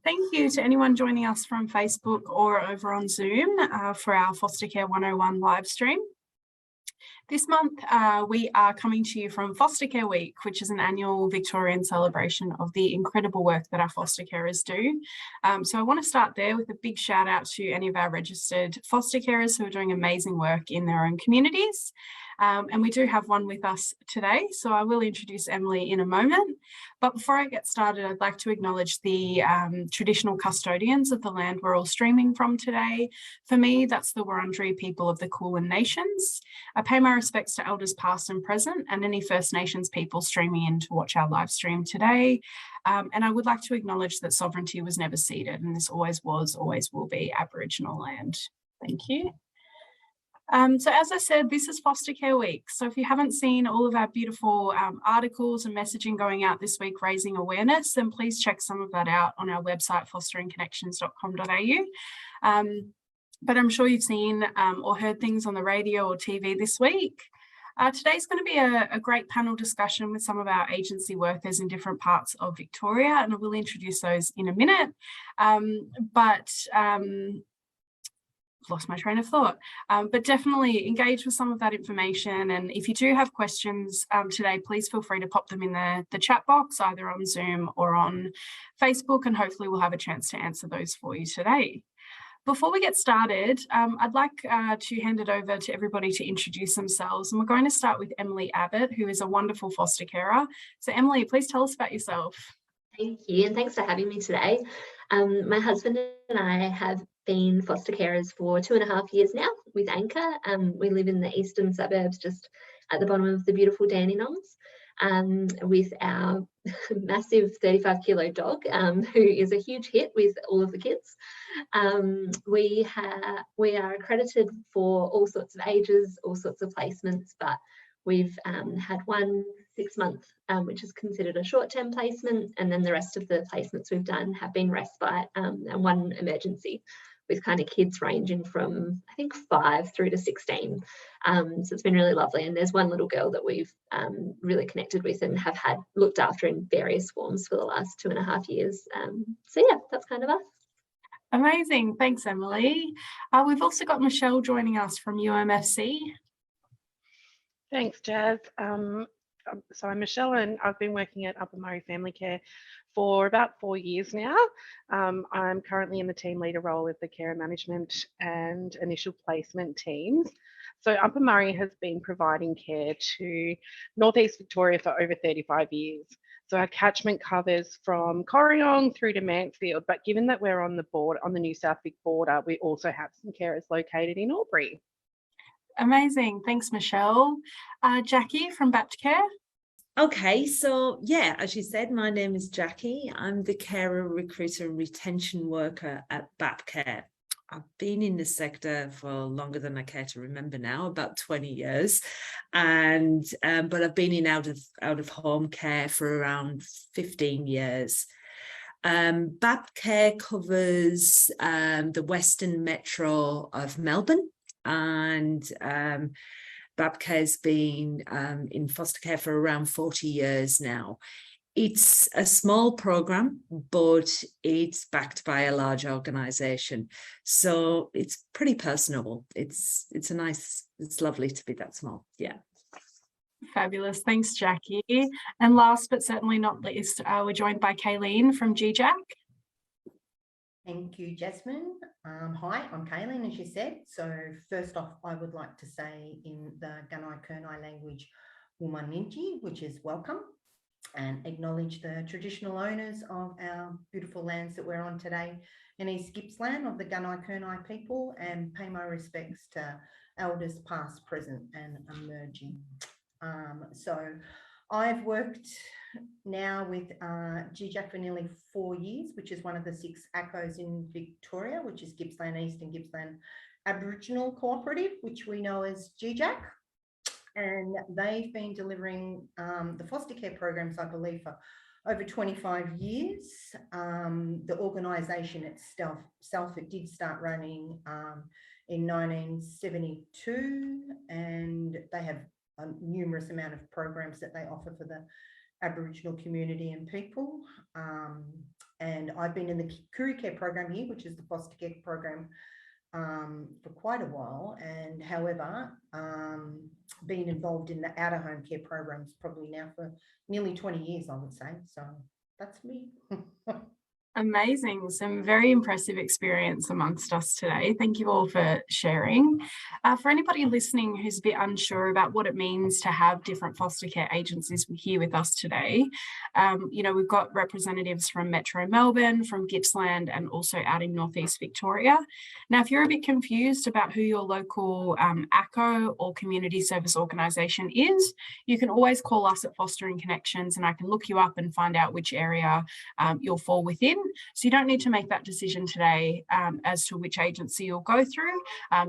Thank you to anyone joining us from Facebook or over on Zoom for our Foster Care 101 live stream. This month, we are coming to you from Foster Care Week, which is an annual Victorian celebration of the incredible work that our foster carers do. So I want to start there with a big shout out to any of our registered foster carers who are doing amazing work in their own communities. And we do have one with us today, so I will introduce Emily in a moment. But before I get started, I'd like to acknowledge the traditional custodians of the land we're all streaming from today. For me, that's the Wurundjeri people of the Kulin Nations. I pay my respects to elders past and present and any First Nations people streaming in to watch our live stream today. And I would like to acknowledge that sovereignty was never ceded, and this always was, always will be Aboriginal land. Thank you. So as I said, this is Foster Care Week. So if you haven't seen all of our beautiful articles and messaging going out this week raising awareness, then please check some of that out on our website, fosteringconnections.com.au. But I'm sure you've seen or heard things on the radio or TV this week. Today's going to be a great panel discussion with some of our agency workers in different parts of Victoria, and I will introduce those in a minute. Lost my train of thought, but definitely engage with some of that information. And if you do have questions today, please feel free to pop them in the chat box, either on Zoom or on Facebook, and hopefully we'll have a chance to answer those for you today. Before we get started, I'd like to hand it over to everybody to introduce themselves. And we're going to start with Emily Abbott, who is a wonderful foster carer. So Emily, please tell us about yourself. Thank you, and thanks for having me today. My husband and I have been foster carers for 2.5 years now with Anchor. We live in the eastern suburbs, just at the bottom of the beautiful Dandenongs, with our massive 35-kilo dog, who is a huge hit with all of the kids. We are accredited for all sorts of ages, all sorts of placements, but we've had one 6-month, which is considered a short-term placement, and then the rest of the placements we've done have been respite, and one emergency, with kind of kids ranging from, I think, 5 through to 16. So it's been really lovely. And there's one little girl that we've really connected with and have had looked after in various forms for the last 2.5 years. So yeah, that's kind of us. Amazing. Thanks, Emily. We've also got Michelle joining us from UMFC. Thanks, Jazz. So I'm Michelle, and I've been working at Upper Murray Family Care for about 4 years now. I'm currently in the team leader role with the care management and initial placement teams. So Upper Murray has been providing care to Northeast Victoria for over 35 years. So our catchment covers from Corryong through to Mansfield, but given that we're on the border, on the New South Vic border, we also have some carers located in Albury. Amazing. Thanks, Michelle. Jacqui from Baptcare. Okay, so yeah, as you said, my name is Jacqui. I'm the carer, recruiter and retention worker at Baptcare. I've been in the sector for longer than I care to remember now, about 20 years. And but I've been in out of home care for around 15 years. Baptcare covers the Western Metro of Melbourne, and Baptcare's been in foster care for around 40 years now. It's a small program, but it's backed by a large organisation, so it's pretty personable. It's lovely to be that small. Yeah. Fabulous. Thanks, Jacqui. And last but certainly not least, we're joined by Kaylene from GEGAC. Thank you, Jasmine. Hi, I'm Kaylene, as you said. So first off, I would like to say in the Gunai-Kurnai language, Wumaninji, which is welcome, and acknowledge the traditional owners of our beautiful lands that we're on today in East Gippsland of the Gunai-Kurnai people, and pay my respects to elders past, present and emerging. So I've worked now with GEGAC for nearly 4 years, which is one of the 6 ACCOs in Victoria, which is Gippsland East and Gippsland Aboriginal Cooperative, which we know as GEGAC. And they've been delivering the foster care programs, I believe, for over 25 years. The organisation itself, it did start running in 1972, and they have a numerous amount of programs that they offer for the Aboriginal community and people. and I've been in the Kuru Care program here, which is the foster care program, for quite a while, and however, been involved in the out of home care programs probably now for nearly 20 years, I would say. So that's me. Amazing. Some very impressive experience amongst us today. Thank you all for sharing. For anybody listening who's a bit unsure about what it means to have different foster care agencies here with us today, we've got representatives from Metro Melbourne, from Gippsland, and also out in Northeast Victoria. Now, if you're a bit confused about who your local ACO or community service organisation is, you can always call us at Fostering Connections and I can look you up and find out which area you'll fall within. So you don't need to make that decision today as to which agency you'll go through.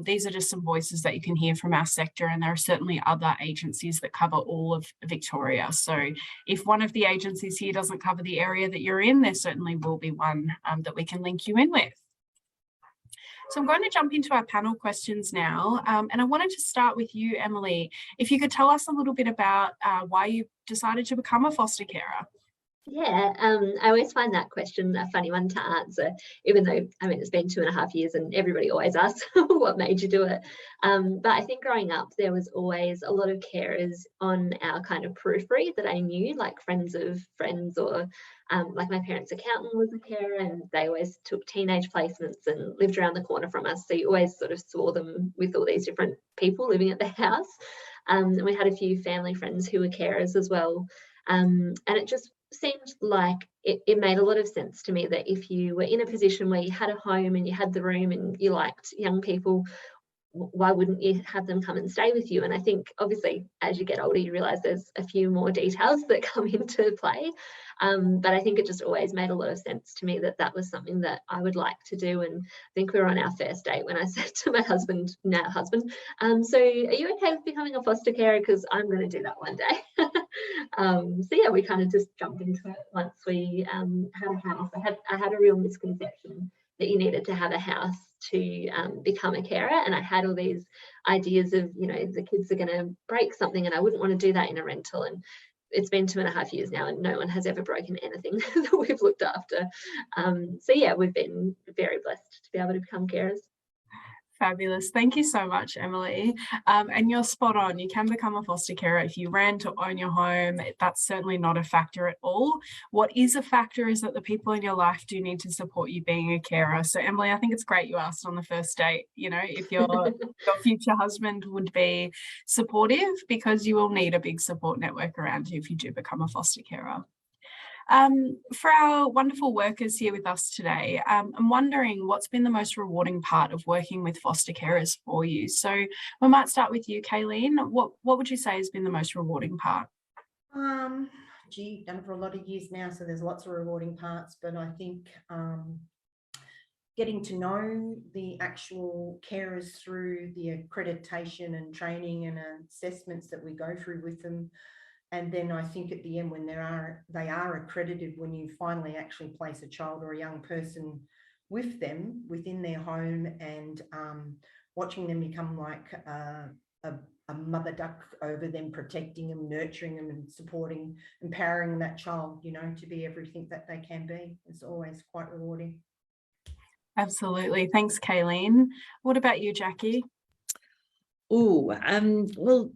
These are just some voices that you can hear from our sector, and there are certainly other agencies that cover all of Victoria. So if one of the agencies here doesn't cover the area that you're in, there certainly will be one that we can link you in with. So I'm going to jump into our panel questions now, and I wanted to start with you, Emily. If you could tell us a little bit about why you decided to become a foster carer. Yeah, I always find that question a funny one to answer, even though, I mean, it's been 2.5 years and everybody always asks what made you do it. But I think growing up, there was always a lot of carers on our kind of periphery that I knew, like friends of friends, or like my parents' accountant was a carer and they always took teenage placements and lived around the corner from us. So you always sort of saw them with all these different people living at the house. And we had a few family friends who were carers as well. And it just seemed like it made a lot of sense to me that if you were in a position where you had a home and you had the room and you liked young people, why wouldn't you have them come and stay with you? And I think obviously as you get older you realise there's a few more details that come into play, but I think it just always made a lot of sense to me that that was something that I would like to do. And I think we were on our first date when I said to my husband, now husband, so are you okay with becoming a foster carer, because I'm going to do that one day. So yeah, we kind of just jumped into it once we had a house. I had a real misconception that you needed to have a house to become a carer, and I had all these ideas of, you know, the kids are going to break something and I wouldn't want to do that in a rental. And it's been 2.5 years now and no one has ever broken anything that we've looked after. So yeah, we've been very blessed to be able to become carers. Fabulous. Thank you so much, Emily. And you're spot on. You can become a foster carer if you rent or own your home. That's certainly not a factor at all. What is a factor is that the people in your life do need to support you being a carer. So Emily, I think it's great you asked on the first date, you know, if your future husband would be supportive, because you will need a big support network around you if you do become a foster carer. For our wonderful workers here with us today, I'm wondering what's been the most rewarding part of working with foster carers for you. So we might start with you, Kaylene. What would you say has been the most rewarding part? Done it for a lot of years now, so there's lots of rewarding parts, but I think getting to know the actual carers through the accreditation and training and assessments that we go through with them. And then I think at the end, when they are accredited, when you finally actually place a child or a young person with them within their home, and watching them become like a mother duck over them, protecting them, nurturing them and supporting, empowering that child, you know, to be everything that they can be. It's always quite rewarding. Absolutely. Thanks, Kaylene. What about you, Jacqui? Oh, well,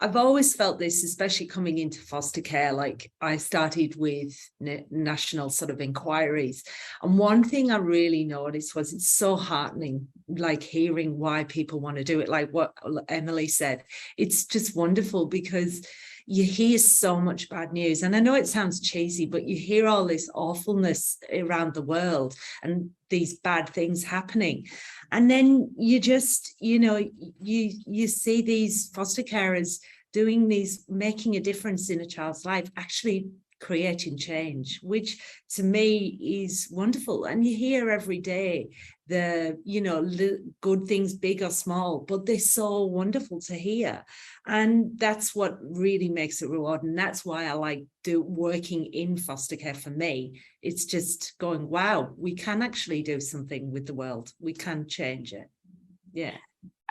I've always felt this, especially coming into foster care. Like I started with national sort of inquiries. And one thing I really noticed was it's so heartening, like hearing why people want to do it. Like what Emily said, it's just wonderful because you hear so much bad news. And I know it sounds cheesy, but you hear all this awfulness around the world and these bad things happening. And then you just, you know, you see these foster carers doing these, making a difference in a child's life, actually creating change, which to me is wonderful. And you hear every day the, you know, good things, big or small, but they're so wonderful to hear. And that's what really makes it rewarding. That's why I like working in foster care. For me, it's just going, wow, we can actually do something with the world. We can change it. Yeah.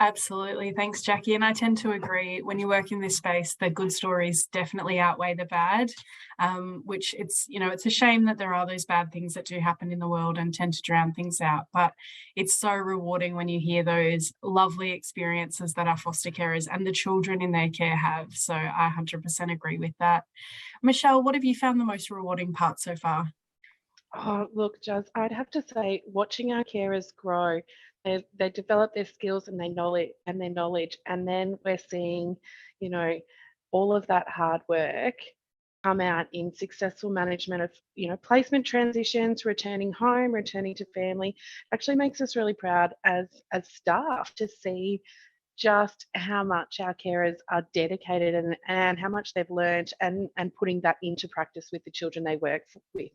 Absolutely. Thanks, Jacqui. And I tend to agree. When you work in this space, the good stories definitely outweigh the bad, which it's a shame that there are those bad things that do happen in the world and tend to drown things out. But it's so rewarding when you hear those lovely experiences that our foster carers and the children in their care have. So I 100% agree with that. Michelle, what have you found the most rewarding part so far? Oh, look, Jazz, I'd have to say watching our carers grow, they develop their skills and their knowledge, and then we're seeing, all of that hard work come out in successful management of, placement transitions, returning home, returning to family. Actually makes us really proud as staff to see just how much our carers are dedicated and how much they've learned and putting that into practice with the children they work with.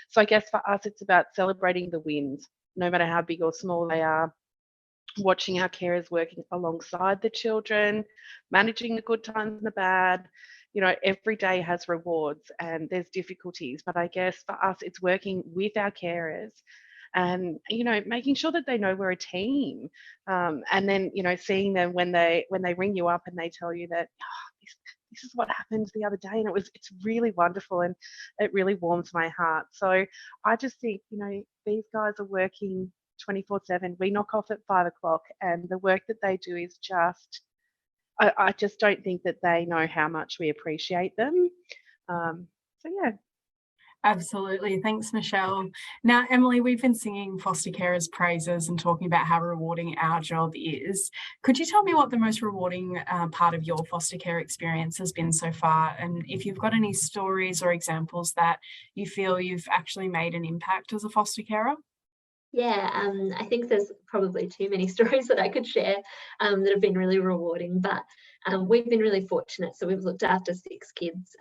So I guess for us, it's about celebrating the wins, no matter how big or small they are, watching our carers working alongside the children, managing the good times and the bad. Every day has rewards and there's difficulties, but I guess for us, it's working with our carers and, making sure that they know we're a team. And then, seeing them when they ring you up and they tell you that, this is what happened the other day, and it's really wonderful and it really warms my heart. So I just think, these guys are working 24/7. We knock off at 5 o'clock, and the work that they do is just, I just don't think that they know how much we appreciate them. So yeah. Absolutely. Thanks, Michelle. Now, Emily, we've been singing foster carers' praises and talking about how rewarding our job is. Could you tell me what the most rewarding part of your foster care experience has been so far? And if you've got any stories or examples that you feel you've actually made an impact as a foster carer? Yeah, I think there's probably too many stories that I could share that have been really rewarding, but we've been really fortunate. So we've looked after 6 kids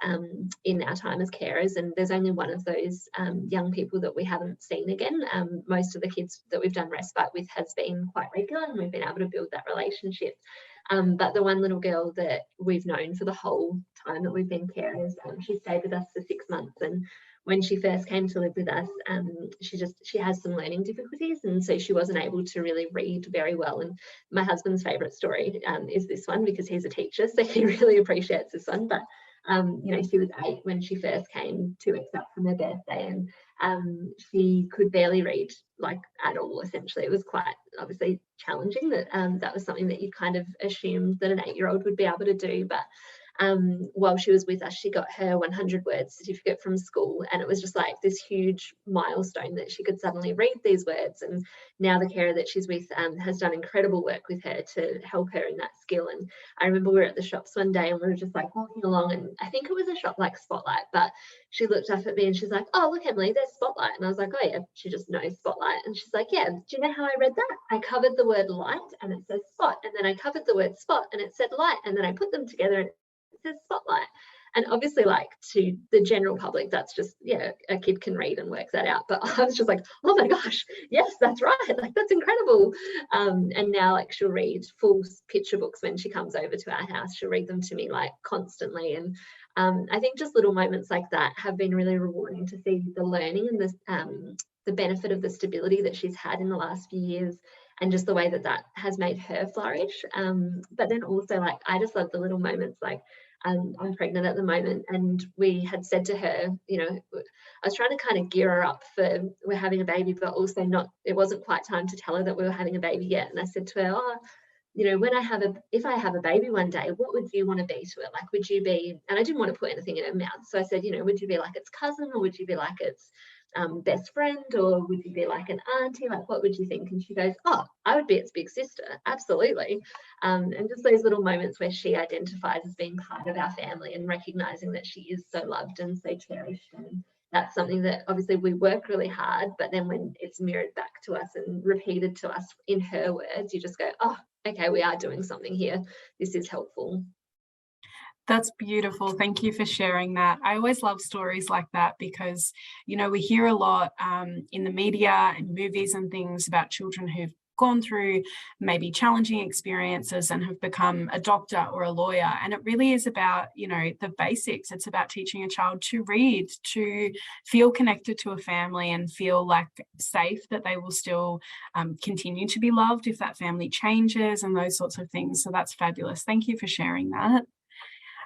in our time as carers, and there's only one of those young people that we haven't seen again. Most of the kids that we've done respite with has been quite regular, and we've been able to build that relationship. But the one little girl that we've known for the whole time that we've been carers, she stayed with us for 6 months, and when she first came to live with us, she has some learning difficulties, and so she wasn't able to really read very well. And my husband's favourite story is this one, because he's a teacher, so he really appreciates this one. But she was 8 when she first came 2 weeks up from her birthday, and she could barely read, like, at all. Essentially, it was quite obviously challenging. That was something that you kind of assumed that an 8-year-old would be able to do, but while she was with us, she got her 100 word certificate from school, and it was just like this huge milestone that she could suddenly read these words. And now the carer that she's with has done incredible work with her to help her in that skill. And I remember we were at the shops one day and we were just like walking along, and I think it was a shop like Spotlight, but she looked up at me and she's like, "Oh, look, Emily, there's Spotlight." And I was like, "Oh yeah." She just knows Spotlight, and she's like, "Yeah, do you know how I read that? I covered the word light and it says spot, and then I covered the word spot and it said light, and then I put them together and it says Spotlight." And obviously, like, to the general public, that's just, a kid can read and work that out. But I was just like, oh my gosh, yes, that's right, like, that's incredible. And now, like, she'll read full picture books when she comes over to our house. She'll read them to me, like, constantly. And I think just little moments like that have been really rewarding, to see the learning and the benefit of the stability that she's had in the last few years, and just the way that has made her flourish. But then also, like, I just love the little moments, like, I'm pregnant at the moment, and we had said to her, I was trying to kind of gear her up for we're having a baby, but also it wasn't quite time to tell her that we were having a baby yet. And I said to her, if I have a baby one day, what would you want to be to it? Like, would you be, and I didn't want to put anything in her mouth. So I said, would you be like its cousin, or would you be like its best friend, or would you be like an auntie? Like, what would you think? And she goes, "Oh, I would be its big sister, absolutely." And just those little moments where she identifies as being part of our family and recognizing that she is so loved and so cherished. And that's something that obviously we work really hard, but then when it's mirrored back to us and repeated to us in her words, you just go, "Oh, okay, we are doing something here. This is helpful." That's beautiful. Thank you for sharing that. I always love stories like that because, we hear a lot in the media and movies and things about children who've gone through maybe challenging experiences and have become a doctor or a lawyer. And it really is about, the basics. It's about teaching a child to read, to feel connected to a family and feel like safe, that they will still continue to be loved if that family changes and those sorts of things. So that's fabulous. Thank you for sharing that.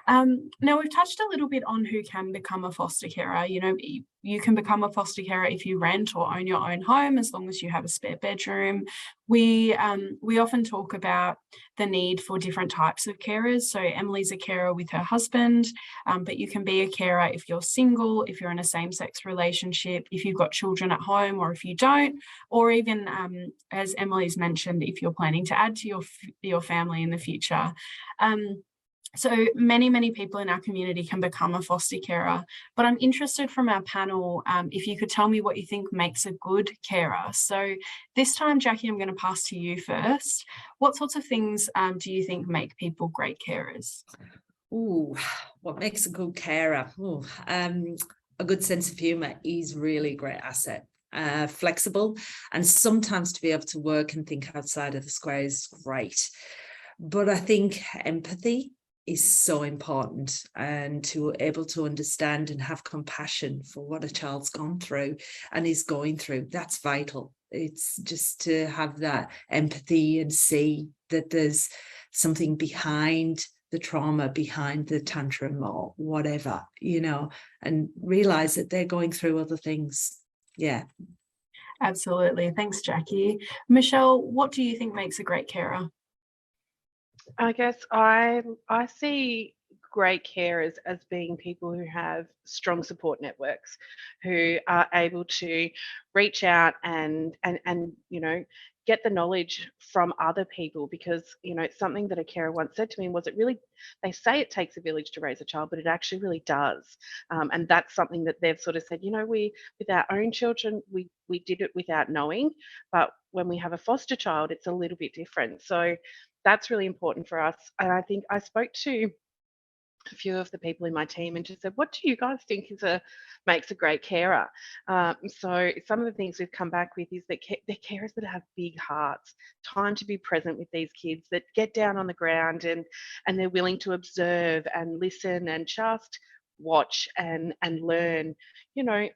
Now, we've touched a little bit on who can become a foster carer. You can become a foster carer if you rent or own your own home, as long as you have a spare bedroom. We often talk about the need for different types of carers. So Emily's a carer with her husband, but you can be a carer if you're single, if you're in a same-sex relationship, if you've got children at home or if you don't, or even, as Emily's mentioned, if you're planning to add to your family in the future. So many people in our community can become a foster carer, but I'm interested from our panel if you could tell me what you think makes a good carer. So this time, Jacqui, I'm going to pass to you first. What sorts of things do you think make people great carers? Ooh, what makes a good carer? Ooh, a good sense of humour is really a great asset. Flexible, and sometimes to be able to work and think outside of the square is great. But I think empathy is so important, and to able to understand and have compassion for what a child's gone through and is going through, that's vital. It's just to have that empathy and see that there's something behind the trauma, behind the tantrum or whatever, and realize that they're going through other things. Yeah. Absolutely. Thanks, Jacqui. Michelle, what do you think makes a great carer? I guess I see great carers as being people who have strong support networks, who are able to reach out and get the knowledge from other people, because it's something that a carer once said to me was, they say it takes a village to raise a child, but it actually really does. And that's something that they've sort of said, we with our own children, we did it without knowing, but when we have a foster child, it's a little bit different. So that's really important for us. And I think I spoke to a few of the people in my team and just said, what do you guys think makes a great carer? So some of the things we've come back with is that they're carers that have big hearts, time to be present with these kids, that get down on the ground and they're willing to observe and listen and just watch and learn,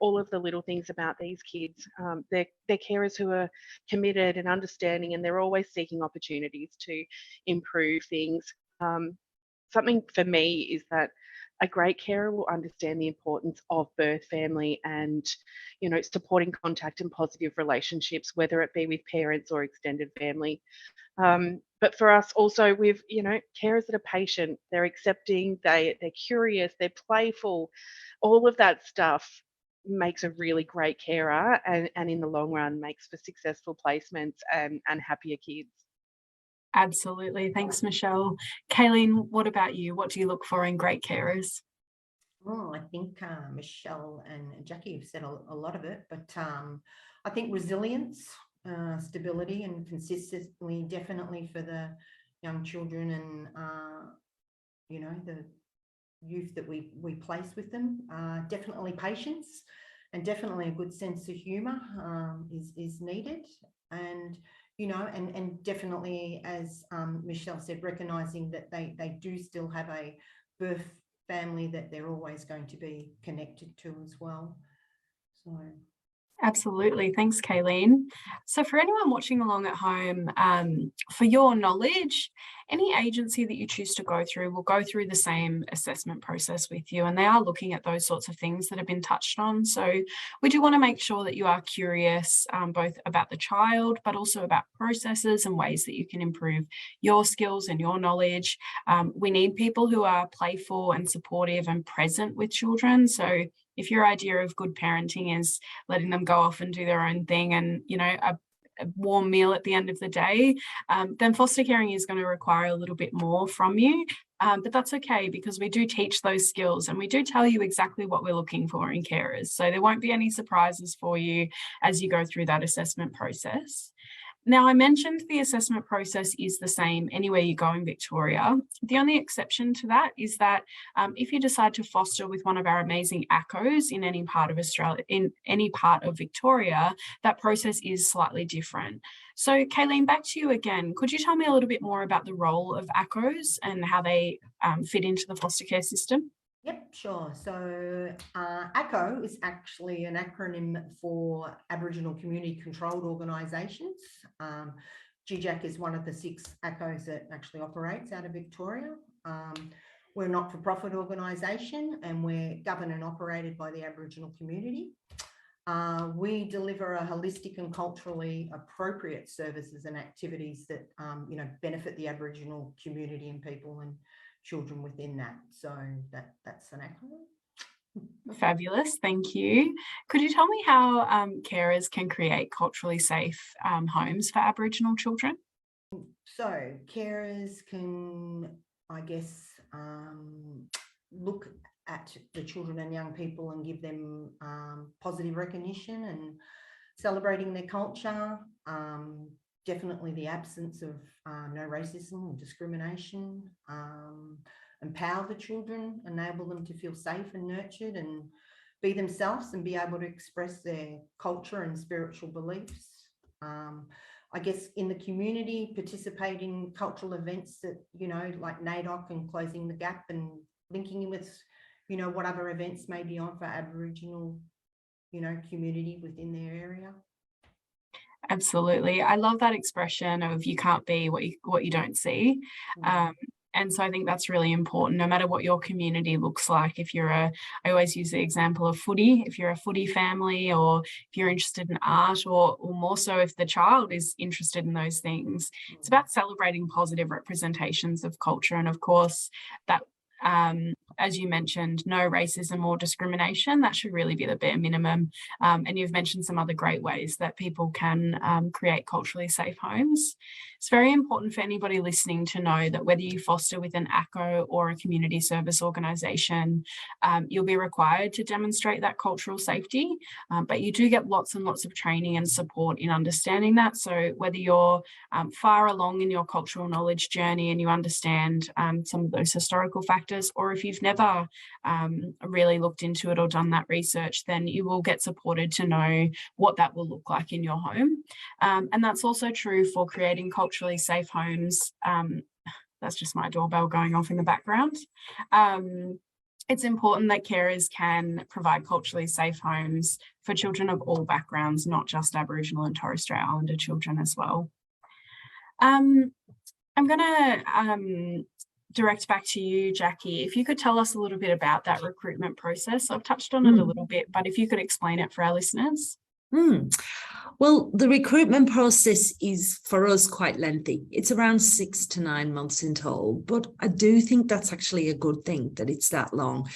all of the little things about these kids. They're carers who are committed and understanding, and they're always seeking opportunities to improve things. Something for me is that a great carer will understand the importance of birth family and, supporting contact and positive relationships, whether it be with parents or extended family. But for us also, with carers that are patient, they're accepting, they're curious, they're playful, all of that stuff makes a really great carer, and in the long run makes for successful placements and happier kids. Absolutely. Thanks, Michelle. Kaylene, what about you? What do you look for in great carers? Oh, I think Michelle and Jacqui have said a lot of it, but I think resilience, stability and consistency, definitely for the young children and, the youth that we place with them. Definitely patience, and definitely a good sense of humour is needed. And and definitely, as Michelle said, recognising that they do still have a birth family that they're always going to be connected to as well. So Absolutely. Thanks, Kaylene. So for anyone watching along at home, for your knowledge, any agency that you choose to go through will go through the same assessment process with you, and they are looking at those sorts of things that have been touched on. So we do want to make sure that you are curious both about the child, but also about processes and ways that you can improve your skills and your knowledge. We need people who are playful and supportive and present with children. So if your idea of good parenting is letting them go off and do their own thing and, a warm meal at the end of the day, then foster caring is going to require a little bit more from you. But that's okay, because we do teach those skills and we do tell you exactly what we're looking for in carers. So there won't be any surprises for you as you go through that assessment process. Now, I mentioned the assessment process is the same anywhere you go in Victoria. The only exception to that is that if you decide to foster with one of our amazing ACOs in any part of Australia, in any part of Victoria, that process is slightly different. So, Kaylene, back to you again. Could you tell me a little bit more about the role of ACOs and how they fit into the foster care system? Yep, sure. So ACO is actually an acronym for Aboriginal Community Controlled Organisations. GEGAC is one of the 6 ACOs that actually operates out of Victoria. We're a not-for-profit organisation and we're governed and operated by the Aboriginal community. We deliver a holistic and culturally appropriate services and activities that benefit the Aboriginal community and people and children within that. So that's an acronym. Fabulous, thank you. Could you tell me how carers can create culturally safe homes for Aboriginal children? So carers can, I guess, look at the children and young people and give them positive recognition and celebrating their culture. Definitely the absence of no racism or discrimination, empower the children, enable them to feel safe and nurtured and be themselves and be able to express their culture and spiritual beliefs. I guess in the community, participating in cultural events that, like NAIDOC and Closing the Gap and linking in with, what other events may be on for Aboriginal, community within their area. Absolutely. I love that expression of you can't be what you don't see. And so I think that's really important, no matter what your community looks like. I always use the example of footy. If you're a footy family or if you're interested in art or more so if the child is interested in those things, it's about celebrating positive representations of culture. And of course, that as you mentioned, no racism or discrimination, that should really be the bare minimum. And you've mentioned some other great ways that people can create culturally safe homes. It's very important for anybody listening to know that whether you foster with an ACO or a community service organisation, you'll be required to demonstrate that cultural safety, but you do get lots and lots of training and support in understanding that. So whether you're far along in your cultural knowledge journey and you understand some of those historical factors, or if you've never really looked into it or done that research, then you will get supported to know what that will look like in your home. And that's also true for creating culturally safe homes. That's just my doorbell going off in the background. It's important that carers can provide culturally safe homes for children of all backgrounds, not just Aboriginal and Torres Strait Islander children as well. I'm going to direct back to you, Jacqui. If you could tell us a little bit about that recruitment process. I've touched on it a little bit, but if you could explain it for our listeners. Well, the recruitment process is for us quite lengthy. It's around 6 to 9 months in total, but I do think that's actually a good thing that it's that long.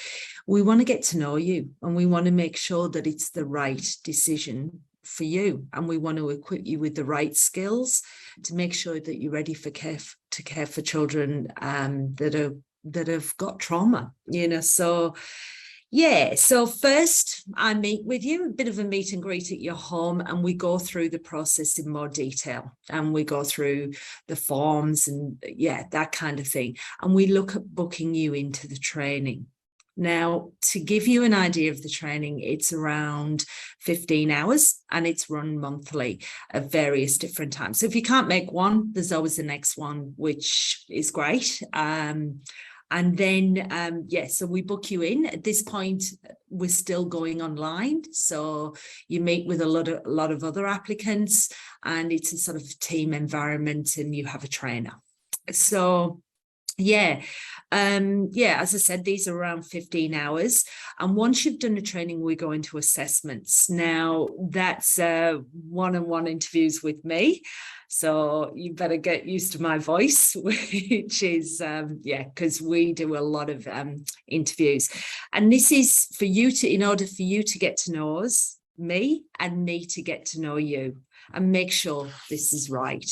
We want to get to know you and we want to make sure that it's the right decision for you, and we want to equip you with the right skills to make sure that you're ready for care for children that have got trauma, so yeah. So first I meet with you, a bit of a meet and greet at your home, and we go through the process in more detail, and we go through the forms and that kind of thing, and we look at booking you into the training. Now, to give you an idea of the training, it's around 15 hours and it's run monthly at various different times. So if you can't make one, there's always the next one, which is great. And then, so we book you in. At this point, we're still going online. So you meet with a lot of other applicants, and it's a sort of team environment, and you have a trainer. So as I said, these are around 15 hours. And once you've done the training, we go into assessments. Now, that's one-on-one interviews with me. So you better get used to my voice, which is, because we do a lot of interviews. And this is for you in order for you to get to know us, me, and me to get to know you and make sure this is right.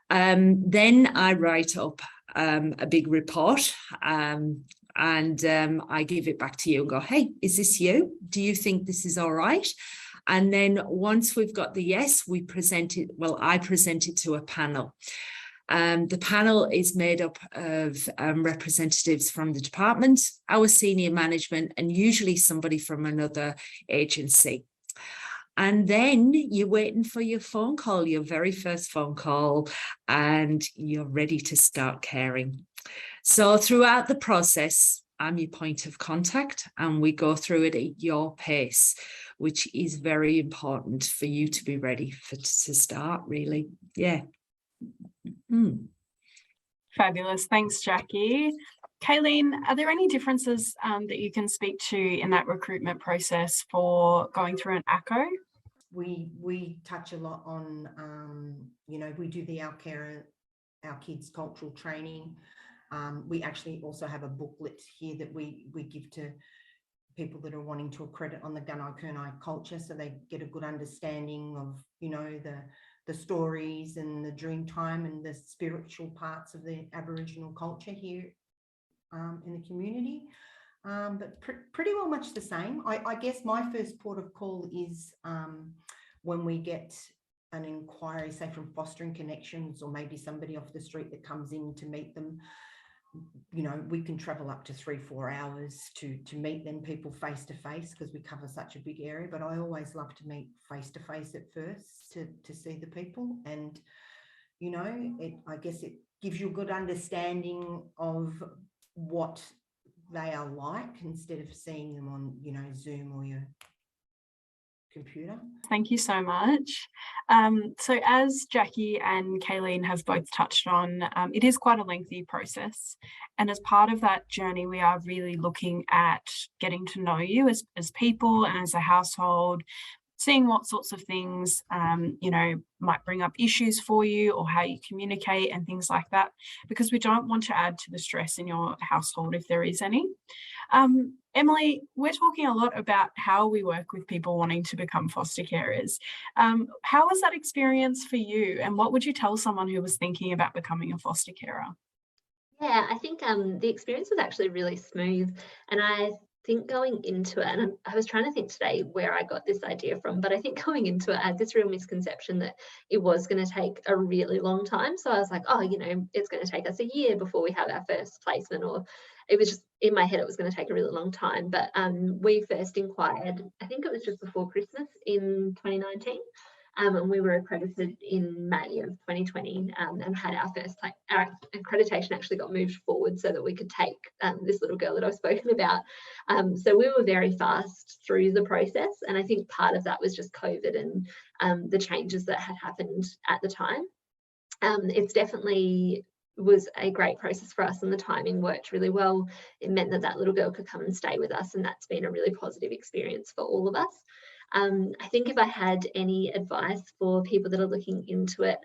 Then I write up a big report and I give it back to you and go, hey, is this you? Do you think this is all right? And then once we've got the yes, I present it to a panel. The panel is made up of representatives from the department, our senior management, and usually somebody from another agency. And then you're waiting for your phone call, your very first phone call, and you're ready to start caring. So throughout the process, I'm your point of contact, and we go through it at your pace, which is very important for you to be ready to start, really. Yeah. Fabulous. Thanks, Jacqui. Kaylene, are there any differences that you can speak to in that recruitment process for going through an ACO? We touch a lot on, you know, we do our kids cultural training. We actually also have a booklet here that we give to people that are wanting to accredit on the Gunai Kurnai culture, so they get a good understanding of, you know, the stories and the dream time and the spiritual parts of the Aboriginal culture here in the community. But pretty well much the same. I guess my first port of call is when we get an inquiry, say from Fostering Connections, or maybe somebody off the street that comes in to meet them. You know, we can travel up to 3-4 hours to meet them, people face to face, because we cover such a big area. But I always love to meet face to face at first to see the people, and you know, I guess it gives you a good understanding of what they are like instead of seeing them on, you know, Zoom or your computer. Thank you so much. So as Jacqui and Kaylene have both touched on, it is quite a lengthy process. And as part of that journey, we are really looking at getting to know you as people and as a household, seeing what sorts of things, you know, might bring up issues for you, or how you communicate and things like that, because we don't want to add to the stress in your household if there is any. Emily, we're talking a lot about how we work with people wanting to become foster carers. How was that experience for you, and what would you tell someone who was thinking about becoming a foster carer? Yeah, I think the experience was actually really smooth, and I think going into it, and I was trying to think today where I got this idea from, but I think going into it, I had this real misconception that it was going to take a really long time. So I was like, oh, you know, it's going to take us a year before we have our first placement, or it was just in my head it was going to take a really long time. But we first inquired, I think it was just before Christmas in 2019. And we were accredited in May of 2020 and had our first, our accreditation actually got moved forward so that we could take this little girl that I've spoken about. So we were very fast through the process. And I think part of that was just COVID and the changes that had happened at the time. It's definitely was a great process for us, and the timing worked really well. It meant that that little girl could come and stay with us, and that's been a really positive experience for all of us. I think if I had any advice for people that are looking into it,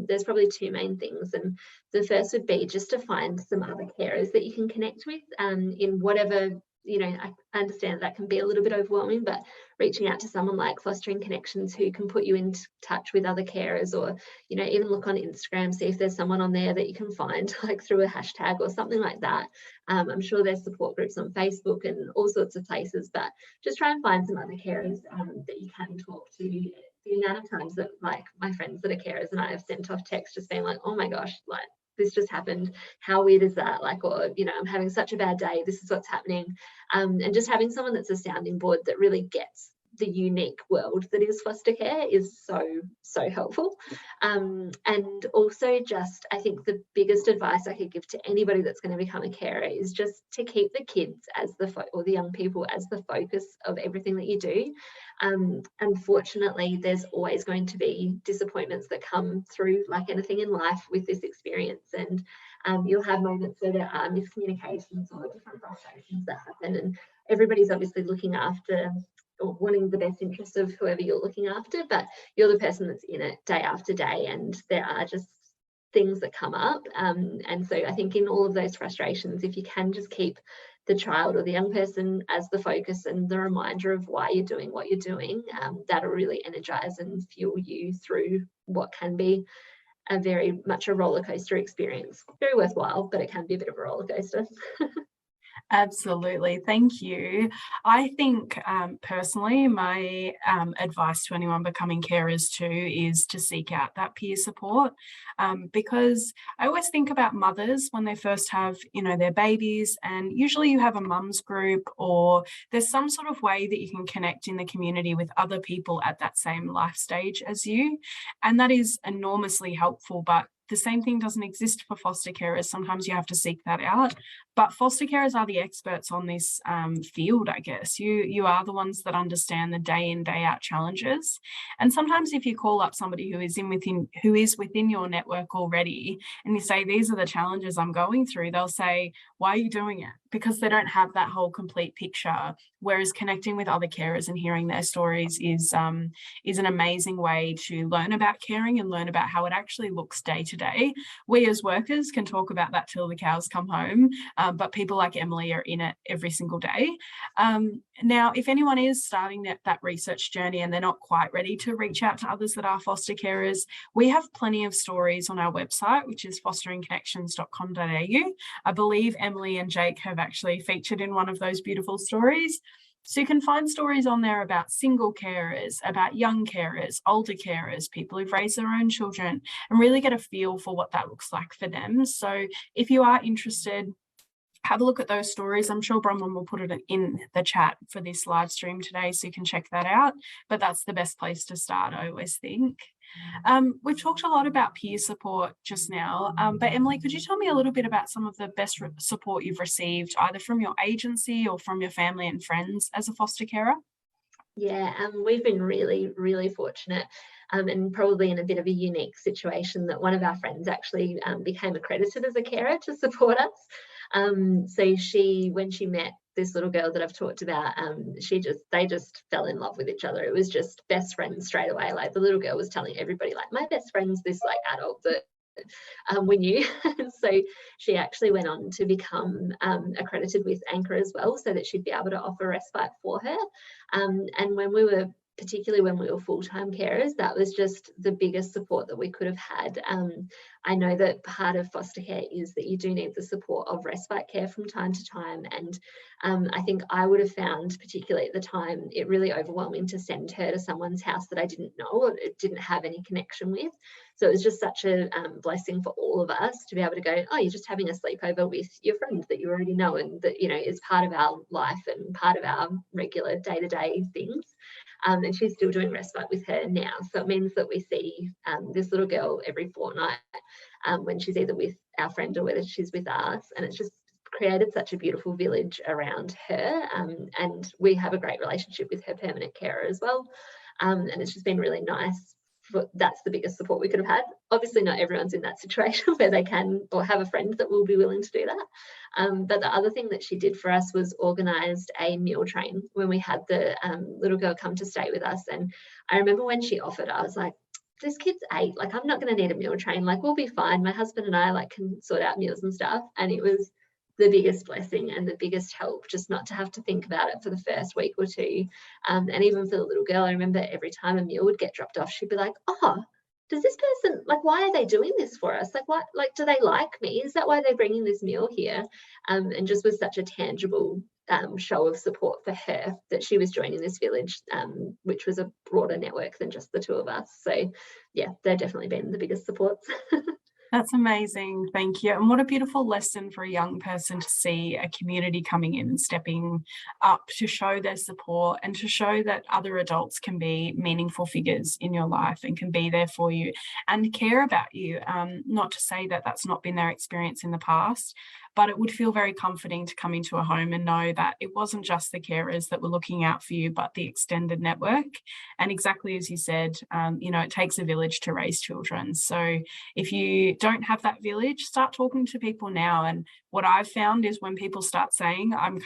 there's probably two main things. And the first would be just to find some other carers that you can connect with in whatever, you know, I understand that can be a little bit overwhelming, but reaching out to someone like Fostering Connections who can put you in touch with other carers, or, you know, even look on Instagram, see if there's someone on there that you can find, like through a hashtag or something like that. I'm sure there's support groups on Facebook and all sorts of places, but just try and find some other carers that you can talk to. The amount of times that, like, my friends that are carers and I have sent off texts just being like, oh my gosh, like, this just happened, how weird is that, like, or, you know, I'm having such a bad day, this is what's happening, and just having someone that's a sounding board that really gets the unique world that is foster care is so helpful. And also, just, I think the biggest advice I could give to anybody that's going to become a carer is just to keep the kids as or the young people as the focus of everything that you do. Unfortunately, there's always going to be disappointments that come through, like anything in life, with this experience, and you'll have moments where there are miscommunications or different frustrations that happen, and everybody's obviously looking after or wanting the best interest of whoever you're looking after, but you're the person that's in it day after day, and there are just things that come up. And so I think in all of those frustrations, if you can just keep the child or the young person as the focus and the reminder of why you're doing what you're doing, that'll really energize and fuel you through what can be a very much a roller coaster experience. Very worthwhile, but it can be a bit of a roller coaster. Absolutely. Thank you. I think personally, my advice to anyone becoming carers too is to seek out that peer support, because I always think about mothers when they first have, their babies, and usually you have a mum's group or there's some sort of way that you can connect in the community with other people at that same life stage as you. And that is enormously helpful, but the same thing doesn't exist for foster carers. Sometimes you have to seek that out. But foster carers are the experts on this field, I guess. You are the ones that understand the day in, day out challenges. And sometimes if you call up somebody who is within your network already and you say, these are the challenges I'm going through, they'll say, why are you doing it? Because they don't have that whole complete picture. Whereas connecting with other carers and hearing their stories is an amazing way to learn about caring and learn about how it actually looks day to day. We as workers can talk about that till the cows come home, but people like Emily are in it every single day. Now, if anyone is starting that research journey and they're not quite ready to reach out to others that are foster carers, we have plenty of stories on our website, which is fosteringconnections.com.au. I believe Emily and Jake have actually featured in one of those beautiful stories. So you can find stories on there about single carers, about young carers, older carers, people who've raised their own children, and really get a feel for what that looks like for them. So if you are interested, have a look at those stories. I'm sure Bronwyn will put it in the chat for this live stream today, so you can check that out. But that's the best place to start, I always think. We've talked a lot about peer support just now, but Emily, could you tell me a little bit about some of the best support you've received, either from your agency or from your family and friends as a foster carer? Yeah, we've been really, really fortunate, and probably in a bit of a unique situation that one of our friends actually became accredited as a carer to support us. So when she met this little girl that I've talked about, they just fell in love with each other. It was just best friends straight away. Like the little girl was telling everybody, like, my best friend's this like adult that we knew. So she actually went on to become accredited with Anchor as well, so that she'd be able to offer respite for her. And particularly when we were full-time carers, that was just the biggest support that we could have had. I know that part of foster care is that you do need the support of respite care from time to time. And I think I would have found, particularly at the time, it really overwhelming to send her to someone's house that I didn't know or didn't have any connection with. So it was just such a blessing for all of us to be able to go, oh, you're just having a sleepover with your friend that you already know and that, is part of our life and part of our regular day-to-day things. And she's still doing respite with her now. So it means that we see this little girl every fortnight when she's either with our friend or whether she's with us. And it's just created such a beautiful village around her. And we have a great relationship with her permanent carer as well. And it's just been really nice. That's the biggest support we could have had. Obviously not everyone's in that situation where they can or have a friend that will be willing to do that. But the other thing that she did for us was organised a meal train when we had the little girl come to stay with us. And I remember when she offered, I was like, this kid's 8, like I'm not going to need a meal train, like we'll be fine. My husband and I can sort out meals and stuff. And it was the biggest blessing and the biggest help, just not to have to think about it for the first week or two. And even for the little girl, I remember every time a meal would get dropped off, she'd be like, oh, does this person, why are they doing this for us? What, do they like me? Is that why they're bringing this meal here? And just was such a tangible show of support for her that she was joining this village, which was a broader network than just the two of us. So yeah, they've definitely been the biggest supports. That's amazing. Thank you. And what a beautiful lesson for a young person to see a community coming in and stepping up to show their support and to show that other adults can be meaningful figures in your life and can be there for you and care about you. Not to say that that's not been their experience in the past, but it would feel very comforting to come into a home and know that it wasn't just the carers that were looking out for you, but the extended network. And exactly as you said, it takes a village to raise children. So if you don't have that village, start talking to people now. And what I've found is when people start saying, I'm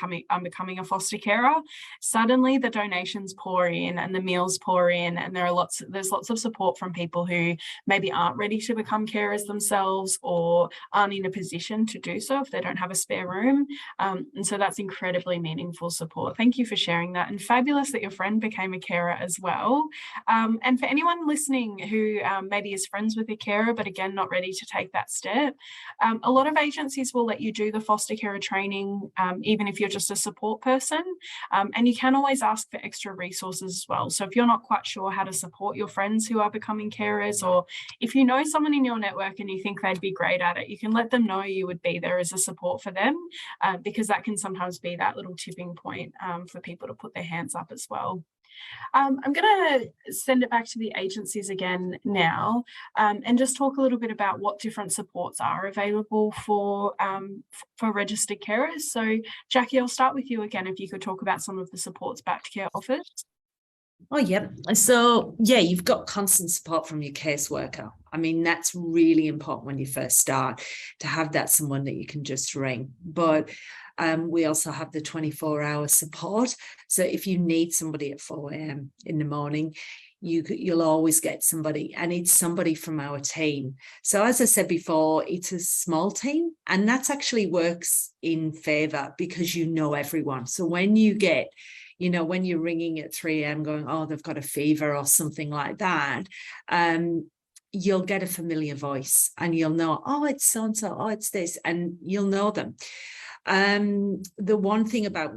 becoming a foster carer, suddenly the donations pour in and the meals pour in, and there's lots of support from people who maybe aren't ready to become carers themselves or aren't in a position to do so if they don't have a spare room. And so that's incredibly meaningful support. Thank you for sharing that, and fabulous that your friend became a carer as well. And for anyone listening who maybe is friends with a carer but again not ready to take that step, a lot of agencies will let you do the foster carer training, even if you're just a support person. And you can always ask for extra resources as well. So if you're not quite sure how to support your friends who are becoming carers, or if you know someone in your network and you think they'd be great at it, you can let them know you would be there as a support for them, because that can sometimes be that little tipping point for people to put their hands up as well. I'm going to send it back to the agencies again now, and just talk a little bit about what different supports are available for registered carers. So Jacqui, I'll start with you again, if you could talk about some of the supports Baptcare offers. Oh, yeah. So, yeah, you've got constant support from your caseworker. I mean, that's really important when you first start, to have that someone that you can just ring. But we also have the 24-hour support. So if you need somebody at 4 a.m. in the morning, you'll always get somebody, and it's somebody from our team. So as I said before, it's a small team, and that actually works in favour because you know everyone. So when you get, you know, when you're ringing at 3 a.m. going, oh, they've got a fever or something like that, you'll get a familiar voice and you'll know, oh, it's so-and-so, oh, it's this, and you'll know them. The one thing about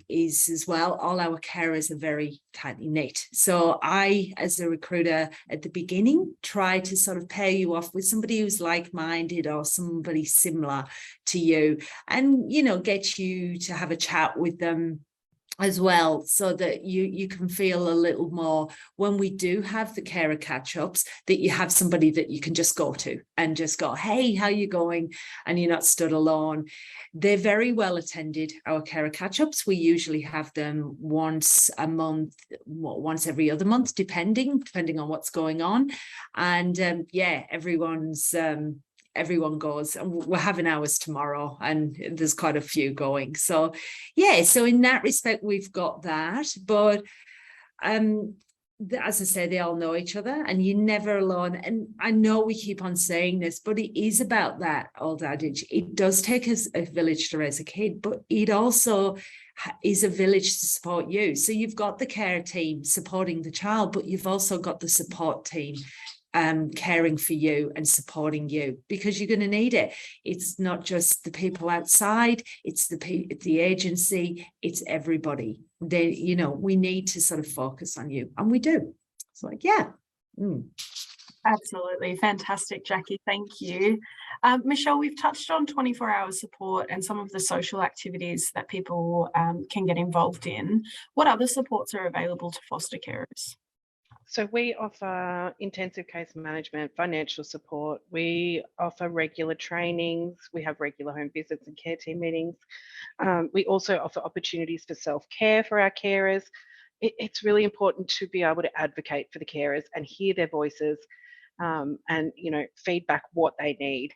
is as well, all our carers are very tightly knit. So I, as a recruiter at the beginning, try to sort of pair you off with somebody who's like-minded or somebody similar to you, and, you know, get you to have a chat with them as well, so that you can feel a little more, when we do have the carer catch-ups, that you have somebody that you can just go to and just go, hey, how you going? And you're not stood alone. They're very well attended, our carer catch-ups. We usually have them once a month, once every other month, depending on what's going on. And yeah, everyone goes, and we're having ours tomorrow, and there's quite a few going. So yeah, so in that respect, we've got that. But as I say, they all know each other, and you're never alone. And I know we keep on saying this, but it is about that old adage. It does take us a village to raise a kid, but it also is a village to support you. So you've got the care team supporting the child, but you've also got the support team caring for you and supporting you, because you're going to need it. It's not just the people outside, it's the agency, it's everybody. They, you know, we need to sort of focus on you, and we do. It's like, yeah. Absolutely. Fantastic, Jacqui. Thank you. Michelle, we've touched on 24-hour support and some of the social activities that people can get involved in. What other supports are available to foster carers? So we offer intensive case management, financial support. We offer regular trainings. We have regular home visits and care team meetings. We also offer opportunities for self-care for our carers. It's really important to be able to advocate for the carers and hear their voices, and, you know, feedback what they need.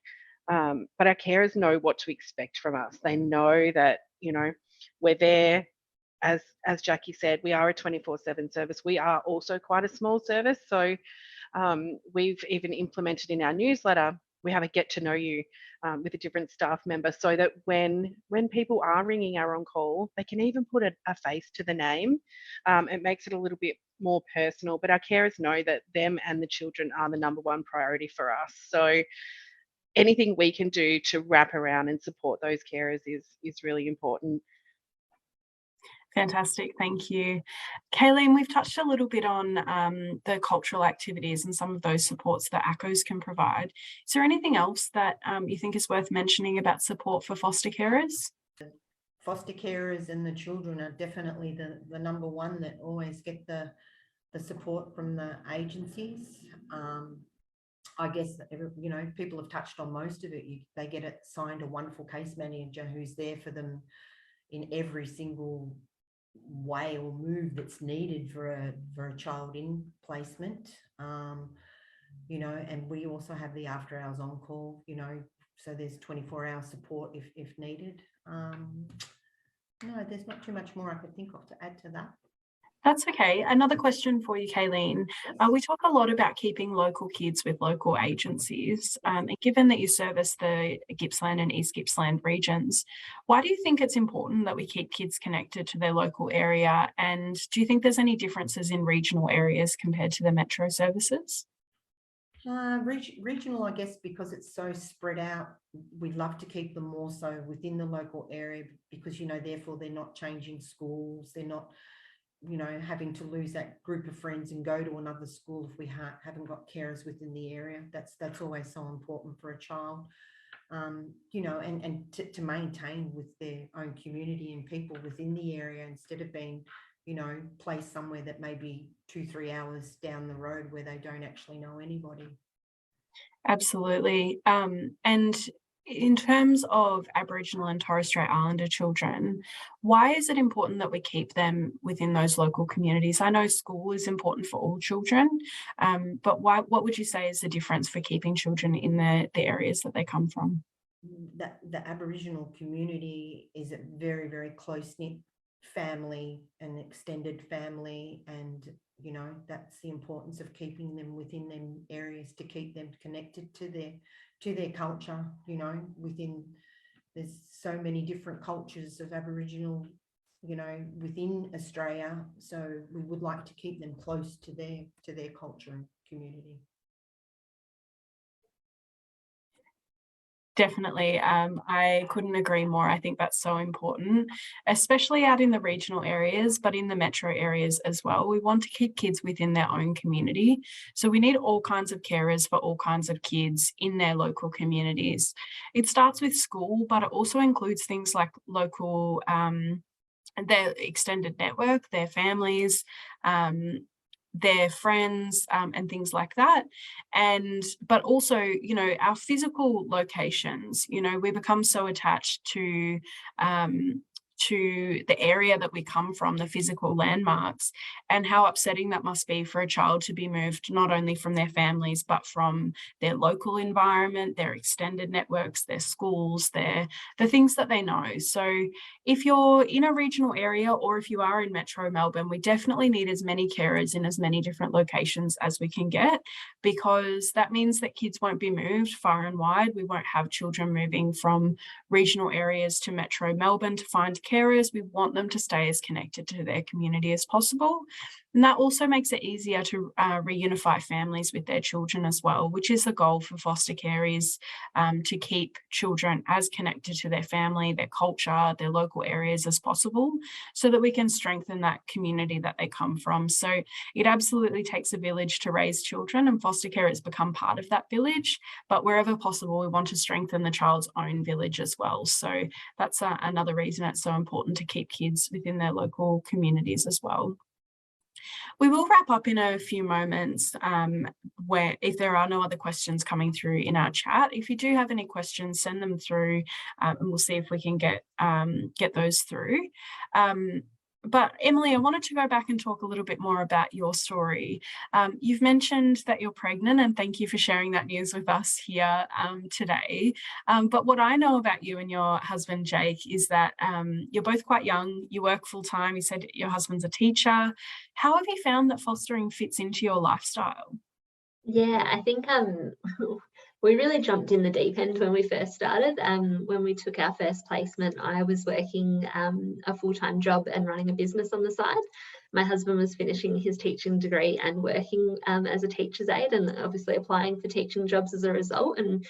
But our carers know what to expect from us. They know that, you know, we're there. As Jacqui said, we are a 24/7 service. We are also quite a small service. So we've even implemented in our newsletter, we have a get to know you with a different staff member, so that when people are ringing our on call, they can even put a face to the name. It makes it a little bit more personal, but our carers know that them and the children are the #1 priority for us. So anything we can do to wrap around and support those carers is really important. Fantastic, thank you. Kaylene, we've touched a little bit on the cultural activities and some of those supports that ACCOs can provide. Is there anything else that you think is worth mentioning about support for foster carers? Foster carers and the children are definitely the #1 that always get the support from the agencies. I guess, you know, people have touched on most of it. They get it signed, a wonderful case manager who's there for them in every single way or move that's needed for a child in placement, you know. And we also have the after hours on call, you know, so there's 24-hour support if needed. No, there's not too much more I could think of to add to that. That's okay. Another question for you, Kaylene. We talk a lot about keeping local kids with local agencies. And given that you service the Gippsland and East Gippsland regions, why do you think it's important that we keep kids connected to their local area? And do you think there's any differences in regional areas compared to the metro services? Regional, I guess, because it's so spread out, we'd love to keep them more so within the local area, because, you know, therefore they're not changing schools, they're not, you know, having to lose that group of friends and go to another school if we haven't got carers within the area. That's always so important for a child, you know, and to maintain with their own community and people within the area, instead of being, you know, placed somewhere that may be 2-3 hours down the road where they don't actually know anybody. Absolutely. And in terms of Aboriginal and Torres Strait Islander children, why is it important that we keep them within those local communities? I know school is important for all children, but what would you say is the difference for keeping children in the areas that they come from? That the Aboriginal community is a very, very close-knit family, an extended family, and, you know, that's the importance of keeping them within them areas, to keep them connected to their culture. You know, there's so many different cultures of Aboriginal, you know, within Australia, so we would like to keep them close to their culture and community. Definitely. I couldn't agree more. I think that's so important, especially out in the regional areas, but in the metro areas as well. We want to keep kids within their own community. So we need all kinds of carers for all kinds of kids in their local communities. It starts with school, but it also includes things like local, their extended network, their families, their friends, and things like that. But also, you know, our physical locations, you know, we become so attached to the area that we come from, the physical landmarks, and how upsetting that must be for a child to be moved not only from their families, but from their local environment, their extended networks, their schools, the things that they know. So if you're in a regional area, or if you are in Metro Melbourne, we definitely need as many carers in as many different locations as we can get, because that means that kids won't be moved far and wide. We won't have children moving from regional areas to Metro Melbourne to find carers. We want them to stay as connected to their community as possible. And that also makes it easier to reunify families with their children as well, which is the goal for foster care, is to keep children as connected to their family, their culture, their local areas as possible, so that we can strengthen that community that they come from. So it absolutely takes a village to raise children, and foster care has become part of that village. But wherever possible, we want to strengthen the child's own village as well. So that's another reason it's so important to keep kids within their local communities as well. We will wrap up in a few moments, where if there are no other questions coming through in our chat, if you do have any questions, send them through, and we'll see if we can get those through. But Emily, I wanted to go back and talk a little bit more about your story. You've mentioned that you're pregnant, and thank you for sharing that news with us here today. But what I know about you and your husband, Jake, is that you're both quite young, you work full time, you said your husband's a teacher. How have you found that fostering fits into your lifestyle? Yeah, I think we really jumped in the deep end when we first started. When we took our first placement, I was working a full-time job and running a business on the side. My husband was finishing his teaching degree and working as a teacher's aide, and obviously applying for teaching jobs as a result. And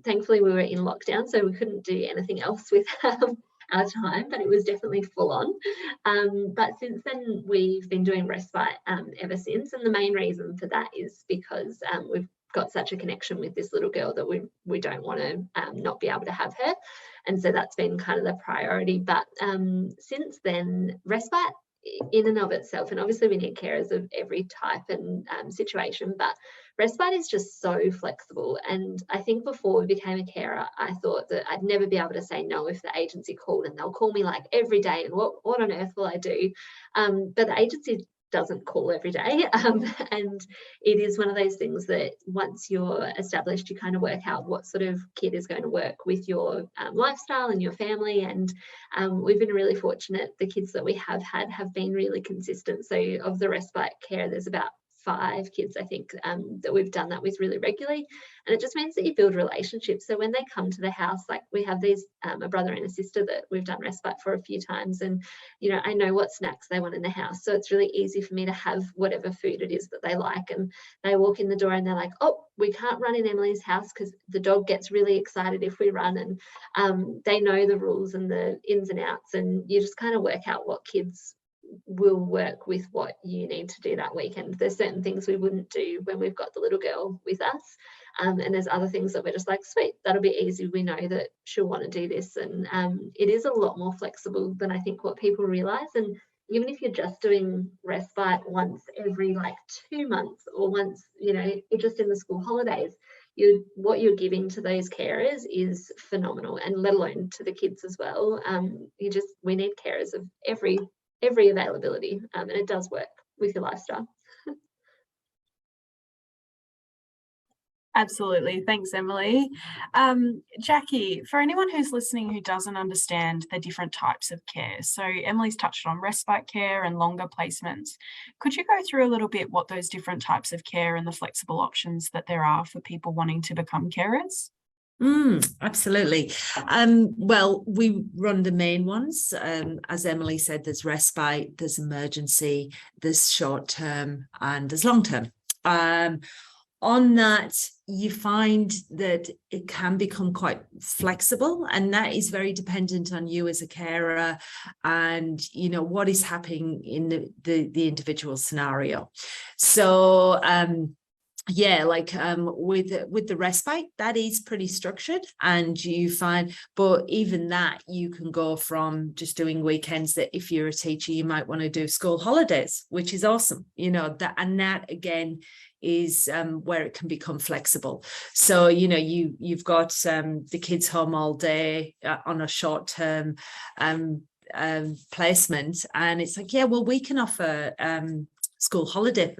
thankfully we were in lockdown, so we couldn't do anything else with our time, but it was definitely full on. But since then, we've been doing respite ever since. And the main reason for that is because we've got such a connection with this little girl that we don't want to not be able to have her. And so that's been kind of the priority. But since then, respite in and of itself, and obviously we need carers of every type and situation, but respite is just so flexible. And I think before we became a carer, I thought that I'd never be able to say no if the agency called, and they'll call me like every day, and what on earth will I do? But the agency doesn't call every day, and it is one of those things that once you're established, you kind of work out what sort of kid is going to work with your lifestyle and your family. And we've been really fortunate. The kids that we have had have been really consistent. So of the respite care, there's about 5 kids, I think, that we've done that with really regularly. And it just means that you build relationships. So when they come to the house, like we have these, a brother and a sister that we've done respite for a few times, and, you know, I know what snacks they want in the house. So it's really easy for me to have whatever food it is that they like. And they walk in the door and they're like, oh, we can't run in Emily's house because the dog gets really excited if we run. And they know the rules and the ins and outs, and you just kind of work out what kids will work with what you need to do that weekend. There's certain things we wouldn't do when we've got the little girl with us, and there's other things that we're just like, sweet, that'll be easy, we know that she'll want to do this. And it is a lot more flexible than I think what people realize. And even if you're just doing respite once every like 2 months, or once, you know, just in the school holidays, what you're giving to those carers is phenomenal, and let alone to the kids as well. We need carers of every availability, and it does work with your lifestyle. Absolutely. Thanks, Emily. Jacqui, for anyone who's listening who doesn't understand the different types of care, so Emily's touched on respite care and longer placements. Could you go through a little bit what those different types of care and the flexible options that there are for people wanting to become carers? Absolutely. Well, we run the main ones. As Emily said, there's respite, there's emergency, there's short term, and there's long term. On that, you find that it can become quite flexible, and that is very dependent on you as a carer and, you know, what is happening in the individual scenario. So yeah, like with the respite, that is pretty structured, and you find, but even that, you can go from just doing weekends, that if you're a teacher, you might want to do school holidays, which is awesome, you know, that, and that again is where it can become flexible. So, you know, you've got the kids home all day on a short-term placement, and it's like, yeah, well, we can offer school holiday,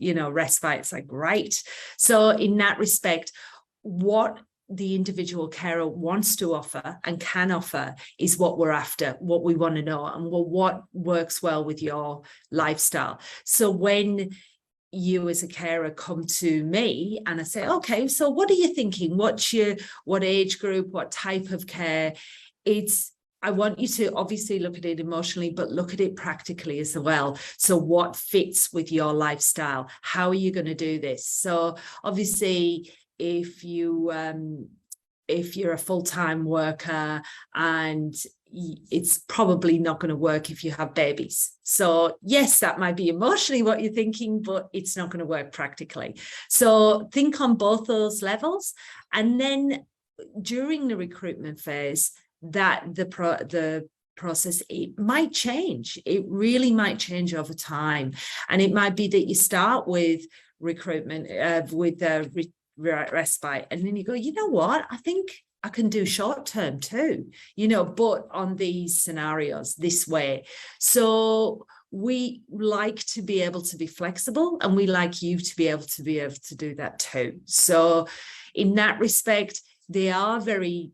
you know, respite. It's like, great. So in that respect, what the individual carer wants to offer and can offer is what we're after, what we want to know, and what works well with your lifestyle. So when you as a carer come to me and I say, okay, so what are you thinking? What age group, what type of care? I want you to obviously look at it emotionally, but look at it practically as well. So what fits with your lifestyle? How are you going to do this? So obviously, if you're a full-time worker, and it's probably not going to work if you have babies. So yes, that might be emotionally what you're thinking, but it's not going to work practically. So think on both those levels. And then during the recruitment phase, that the process, it might change. It really might change over time. And it might be that you start with recruitment, with respite, and then you go, you know what, I think I can do short term too, you know, but on these scenarios this way. So we like to be able to be flexible, and we like you to be able to do that too. So in that respect, they are very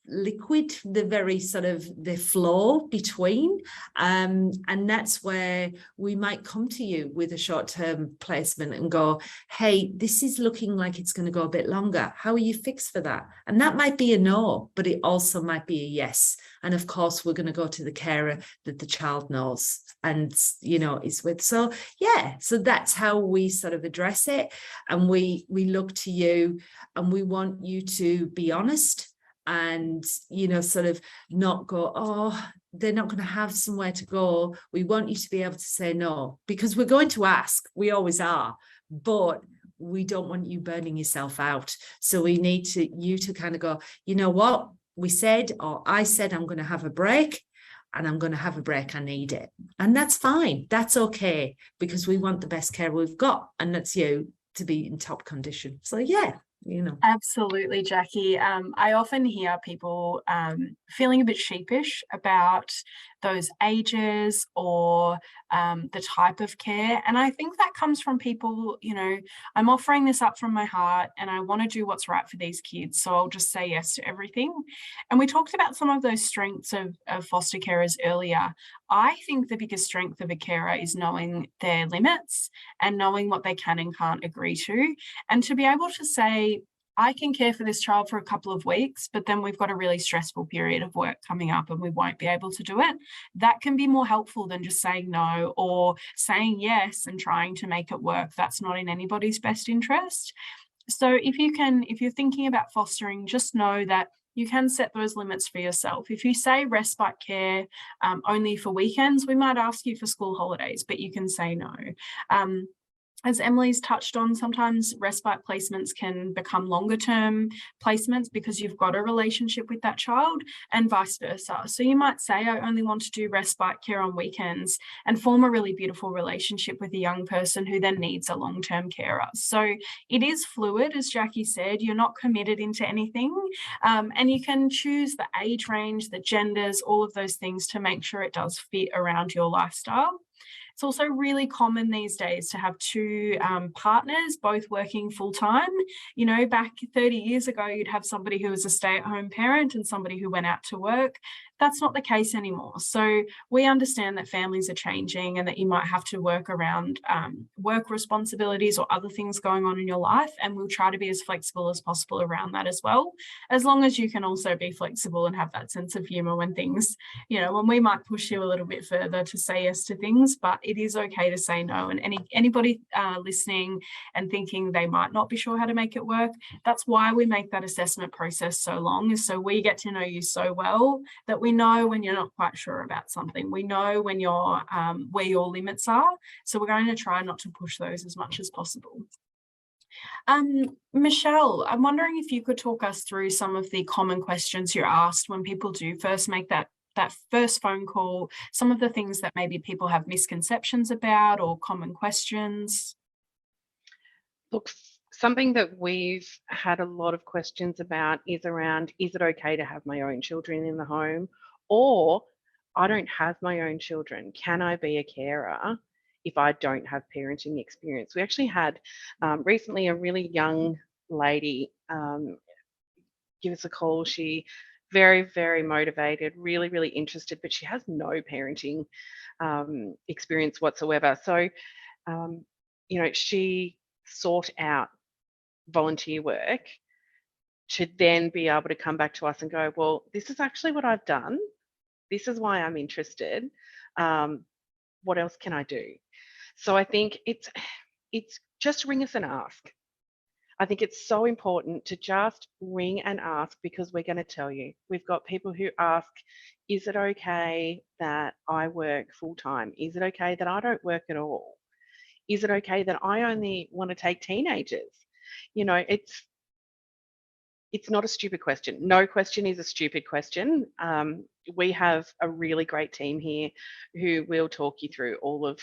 liquid, the very sort of the flow between, and that's where we might come to you with a short-term placement and go, hey, this is looking like it's going to go a bit longer. How are you fixed for that? And that might be a no, but it also might be a yes. And of course, we're going to go to the carer that the child knows and, you know, is with. So yeah, so that's how we sort of address it. And we look to you, and we want you to be honest, and, you know, sort of not go, oh, they're not going to have somewhere to go. We want you to be able to say no, because we're going to ask. We always are, but we don't want you burning yourself out. So we need you to kind of go, you know what, we said, or I said, I'm going to have a break, and I'm going to have a break. I need it. And that's fine. That's okay, because we want the best care we've got, and that's you to be in top condition. So yeah, you know. Absolutely, Jacqui. I often hear people feeling a bit sheepish about those ages or the type of care. And I think that comes from people, you know, I'm offering this up from my heart and I want to do what's right for these kids. So I'll just say yes to everything. And we talked about some of those strengths of foster carers earlier. I think the biggest strength of a carer is knowing their limits and knowing what they can and can't agree to. And to be able to say, I can care for this child for a couple of weeks, but then we've got a really stressful period of work coming up and we won't be able to do it. That can be more helpful than just saying no or saying yes and trying to make it work. That's not in anybody's best interest. So if you're thinking about fostering, just know that you can set those limits for yourself. If you say respite care only for weekends, we might ask you for school holidays, but you can say no. As Emily's touched on, sometimes respite placements can become longer term placements because you've got a relationship with that child and vice versa. So you might say, I only want to do respite care on weekends and form a really beautiful relationship with a young person who then needs a long-term carer. So it is fluid, as Jacqui said, you're not committed into anything. And you can choose the age range, the genders, all of those things to make sure it does fit around your lifestyle. It's also really common these days to have two partners both working full-time. You know, back 30 years ago, you'd have somebody who was a stay-at-home parent and somebody who went out to work. That's not the case anymore. So we understand that families are changing and that you might have to work around work responsibilities or other things going on in your life. And we'll try to be as flexible as possible around that as well, as long as you can also be flexible and have that sense of humor when things, you know, when we might push you a little bit further to say yes to things, but it is okay to say no. And anybody listening and thinking they might not be sure how to make it work, that's why we make that assessment process so long, is so we get to know you so well that we know when you're not quite sure about something. We know when you're where your limits are. So we're going to try not to push those as much as possible. Michelle, I'm wondering if you could talk us through some of the common questions you're asked when people do first make that first phone call, some of the things that maybe people have misconceptions about or common questions. Look, something that we've had a lot of questions about is around, is it okay to have my own children in the home? Or I don't have my own children. Can I be a carer if I don't have parenting experience? We actually had recently a really young lady give us a call. She very, very motivated, really, really interested, but she has no parenting experience whatsoever. So, you know, she sought out volunteer work to then be able to come back to us and go, well, this is actually what I've done. This is why I'm interested. What else can I do? So I think it's just ring us and ask. I think it's so important to just ring and ask, because we're going to tell you. We've got people who ask, is it okay that I work full time? Is it okay that I don't work at all? Is it okay that I only want to take teenagers? You know, it's not a stupid question. No question is a stupid question. We have a really great team here who will talk you through all of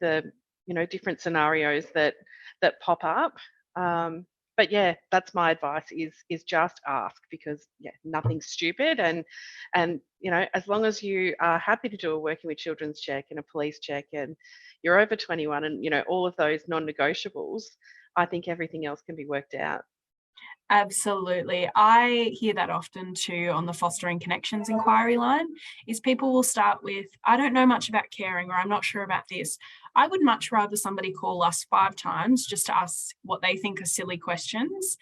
the, you know, different scenarios that pop up. But yeah, that's my advice, is just ask, because yeah, nothing's stupid. And you know, as long as you are happy to do a working with children's check and a police check, and you're over 21, and you know, all of those non-negotiables, I think everything else can be worked out. Absolutely. I hear that often too on the Fostering Connections inquiry line, is people will start with, I don't know much about caring, or I'm not sure about this. I would much rather somebody call us 5 times just to ask what they think are silly questions,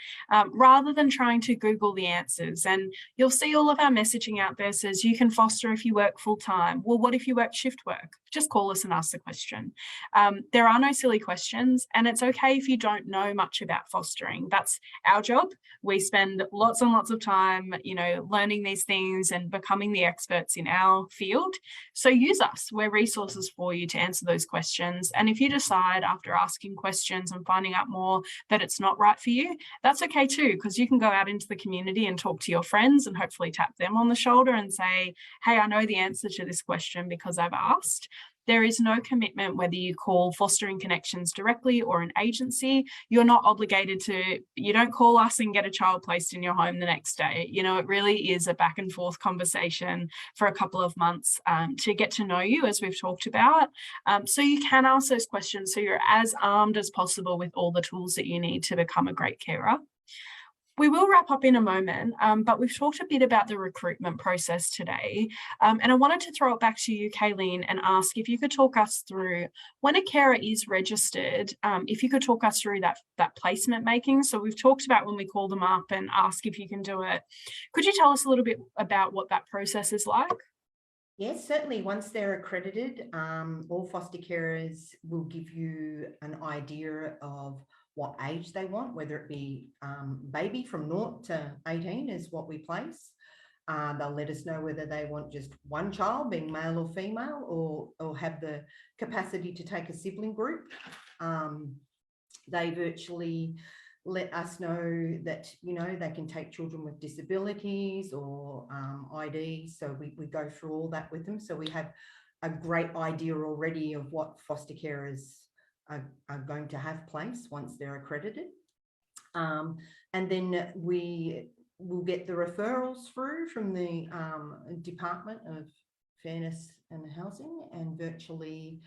rather than trying to Google the answers. And you'll see all of our messaging out there says you can foster if you work full time. Well, what if you work shift work? Just call us and ask the question. There are no silly questions, and it's okay if you don't know much about fostering. That's our job. We spend lots and lots of time, you know, learning these things and becoming the experts in our field. So use us. We're resources for you to answer those questions. And if you decide after asking questions and finding out more that it's not right for you, that's okay too, because you can go out into the community and talk to your friends and hopefully tap them on the shoulder and say, hey, I know the answer to this question because I've asked. There is no commitment whether you call Fostering Connections directly or an agency. You're not obligated to, you don't call us and get a child placed in your home the next day. You know, it really is a back and forth conversation for a couple of months to get to know you, as we've talked about. So you can ask those questions so you're as armed as possible with all the tools that you need to become a great carer. We will wrap up in a moment, but we've talked a bit about the recruitment process today. And I wanted to throw it back to you, Kaylene, and ask if you could talk us through, when a carer is registered, if you could talk us through that placement making. So we've talked about when we call them up and ask if you can do it. Could you tell us a little bit about what that process is like? Yes, certainly. Once they're accredited, all foster carers will give you an idea of what age they want, whether it be baby from 0 to 18 is what we place. They'll let us know whether they want just one child, being male or female, or have the capacity to take a sibling group. They virtually let us know that, you know, they can take children with disabilities or ID. So we go through all that with them. So we have a great idea already of what foster carers are going to have place once they're accredited. And then we will get the referrals through from the Department of Fairness and Housing, and virtually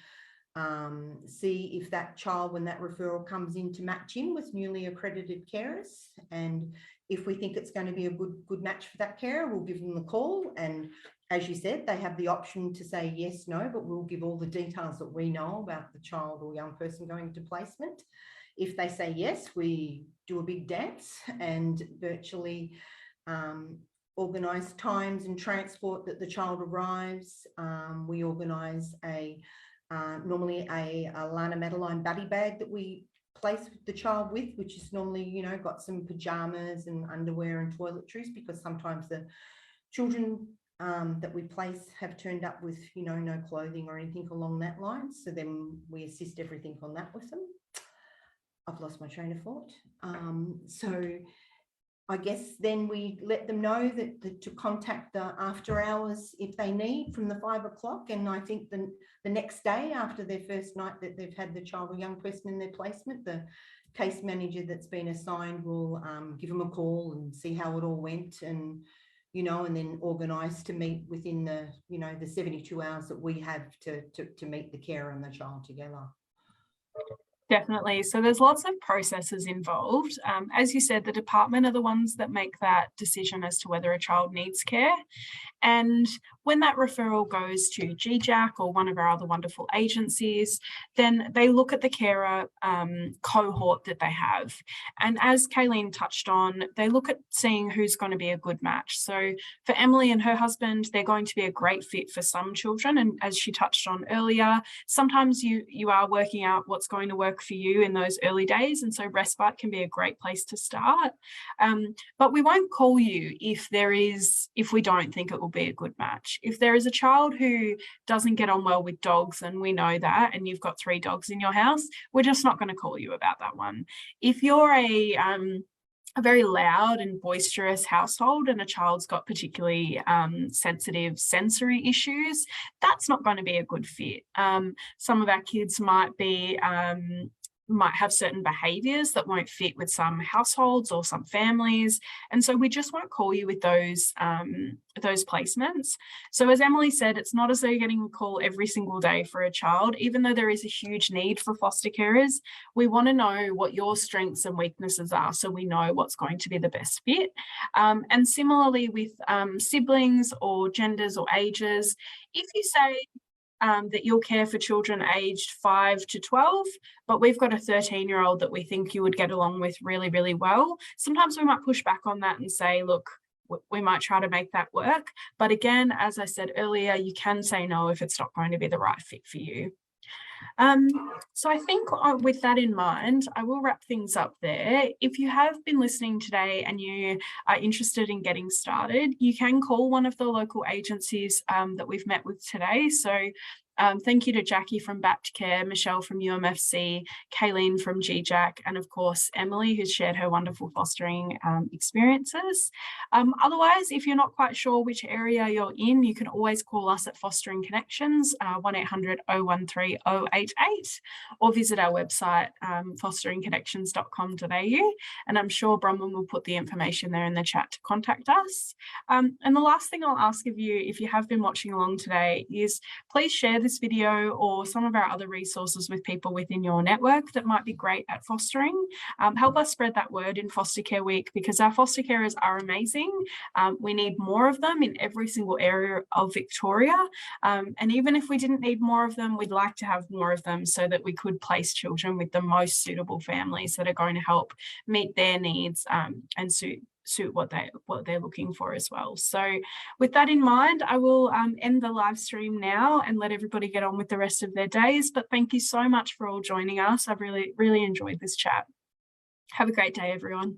see if that child, when that referral comes in, to match in with newly accredited carers. And if we think it's going to be a good match for that carer, we'll give them the call. And as you said, they have the option to say yes, no, but we'll give all the details that we know about the child or young person going into placement. If they say yes, we do a big dance and virtually organise times and transport that the child arrives. We organise normally a Lana Madeline buddy bag that we place the child with, which is normally, you know, got some pajamas and underwear and toiletries, because sometimes the children that we place have turned up with, you know, no clothing or anything along that line. So then we assist everything on that with them. I've lost my train of thought. So I guess then we let them know that to contact the after hours if they need from the 5 o'clock. And I think the next day after their first night that they've had the child or young person in their placement, the case manager that's been assigned will give them a call and see how it all went, and, you know, and then organise to meet within the, you know, the 72 hours that we have to meet the carer and the child together. Definitely. So there's lots of processes involved. As you said, the department are the ones that make that decision as to whether a child needs care. And when that referral goes to GEGAC or one of our other wonderful agencies, then they look at the carer cohort that they have. And as Kaylene touched on, they look at seeing who's going to be a good match. So for Emily and her husband, they're going to be a great fit for some children. And as she touched on earlier, sometimes you are working out what's going to work for you in those early days. And so respite can be a great place to start. But we won't call you if we don't think it will be a good match. If there is a child who doesn't get on well with dogs, and we know that, and you've got 3 dogs in your house, we're just not going to call you about that one. If you're a very loud and boisterous household and a child's got particularly sensitive sensory issues, that's not going to be a good fit. Some of our kids might have certain behaviours that won't fit with some households or some families, and so we just won't call you with those placements. So as Emily said, it's not as though you're getting a call every single day for a child. Even though there is a huge need for foster carers, we want to know what your strengths and weaknesses are so we know what's going to be the best fit. And similarly with siblings or genders or ages, if you say that you'll care for children aged 5 to 12, but we've got a 13-year-old that we think you would get along with really, really well, sometimes we might push back on that and say, look, we might try to make that work. But again, as I said earlier, you can say no if it's not going to be the right fit for you. So I think with that in mind, I will wrap things up there. If you have been listening today and you are interested in getting started, you can call one of the local agencies that we've met with today. So Thank you to Jacqui from Baptcare, Michelle from UMFC, Kaylene from GEGAC, and of course, Emily, who's shared her wonderful fostering experiences. Otherwise, if you're not quite sure which area you're in, you can always call us at Fostering Connections, 1800 013 088, or visit our website, fosteringconnections.com.au, and I'm sure Bronwyn will put the information there in the chat to contact us. And the last thing I'll ask of you, if you have been watching along today, is please share this video or some of our other resources with people within your network that might be great at fostering. Help us spread that word in Foster Care Week, because our foster carers are amazing. We need more of them in every single area of Victoria. And even if we didn't need more of them, we'd like to have more of them so that we could place children with the most suitable families that are going to help meet their needs and suit what they're looking for as well. So with that in mind, I will end the live stream now and let everybody get on with the rest of their days. But thank you so much for all joining us. I've really enjoyed this chat. Have a great day, everyone.